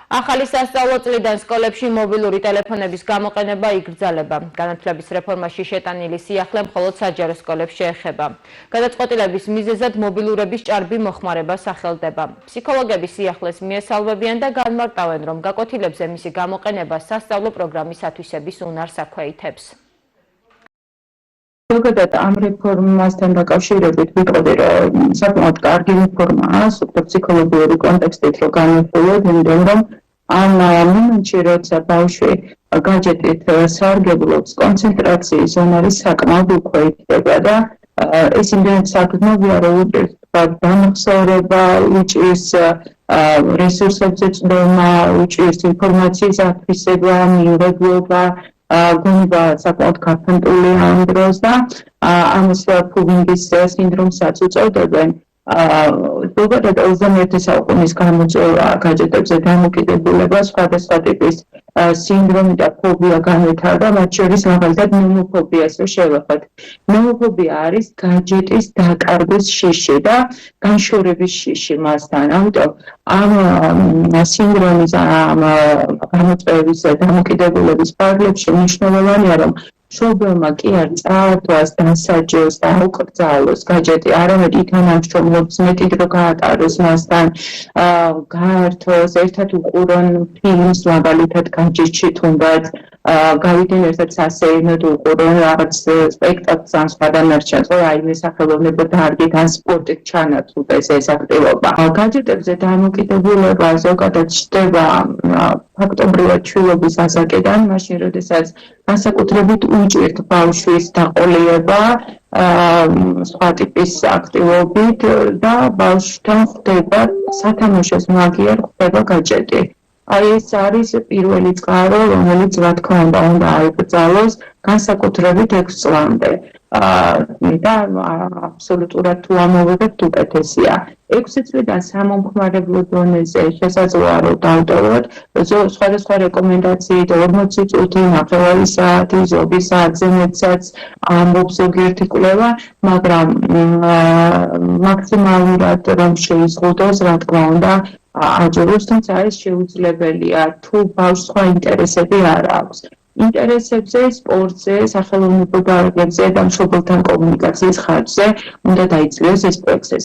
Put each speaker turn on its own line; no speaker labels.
ახალი სასწავლო წლიდან სკოლებში მობილური ტელეფონების გამოყენება იგრძელება. განათლების რეფორმაში შეტანილი სიახლე მხოლოდ საჯარო სკოლებს შეეხება. გადაწყვეტილების მიზეზად მობილურების ჭარბი მოხმარება სახელდება. ფსიქოლოგები სიახლეს მიესალმებიან და განმარტავენ, რომ გაკვეთილებზე მისი გამოყენება სასწავლო პროგრამის ათვისების უნარს აქვეითებს.
ზოგადად ამ რეფორმასთან დაკავშირებით ვიტყოდი, რომ საკმაოდ კარგი რეფორმაა, სულ ფსიქოლოგიური კონტექსტით რო განვიხილოთ, იმიტომ რომ ამ მომენტში, როცა ბავშვი გაჯეტით სარგებლობს, კონცენტრაციის ზონა არის საკმაოდ უქვეითდება და ეს იმდენად საგრძნობია, რომ უჭირს დამახსოვრება, უჭირს რესურსებზე წვდომა, უჭირს ინფორმაციის ათვისება, მიღებულობა, გონება საკმაოდ გაფანტული ამ დროს და ამას ფულინგის სინდრომსაც უწოდებენ. ზოგადად 21 საუკუნის გამოწვევა გაჯეტებზე დამოკიდებულება სხვადასხვა ტიპის სინდრომი და ფობია განვითარდა, მათ შორის მაგალითად ნომოფობიას რო შევეხოთ. ნომოფობია არის გაჯეტის დაკარგვის შიში და განშორების შიში მასთან. ამიტომ ამ სინდრომის ამ გამოწვევის დამოკიდებულების ფარგლებში მნიშვნელოვანია, რომ მშობელმა კი არ წაართვას, დასაჯოს და აუკრძალოს გაჯეტი, არამედ ითანამშრომლობს, მეტი დრო გაატაროს მასთან, გაართოს, ერთად უყურონ ფილმს, მაგალითად გაჯეტში თუნდაც, გავიდნენ ერთად სასეირნოდ უყურონ რაღაც სპექტაკლს ან სხვა დანარჩენს, ხო აი მე სახელოვნებო დარგით ან სპორტით ჩანაცვლდეს ეს აქტივობა. გაჯეტებზე დამოკიდებულება ზოგადად ჩნდება ფაქტობრივად ჩვილობის ასაკიდან, მაშინ როდესაც განსაკუთრებით უჭირთ ბავშვის დაყოლება სხვა ტიპის აქტივობით და ბავშვთან ხდება სათამაშოს მაგიერ ხდება გაჯეტი. აი ეს არის პირველი წყარო, რომელიც რა თქმა უნდა აიკრძალოს განსაკუთრებით 6 წლამდე. და აბსოლუტურად თუ ამოვიღებთ უკეთესია. 6 წლიდან სამომხმარებლო დონეზე შესაძლოა რომ დავტოვოთ სხვადასხვა რეკომენდაციით 40 წუთი, ნახევარი საათი, ზოგი საათზე მეტსაც ამბობს ზოგიერთი კვლევა, მაგრამ მაქსიმალურად რომ შეიზღუდოს, რა თქმა უნდა, აჯეროს, თუმცა ეს შეუძლებელია თუ ბავშვს სხვა ინტერესები არ აქვს. ინტერესებზე, სპორტზე, სახელოვნებო დარგებზე და მშობელთან კომუნიკაციის ხარჯზე უნდა დაიწლიოს ეს პროცესი.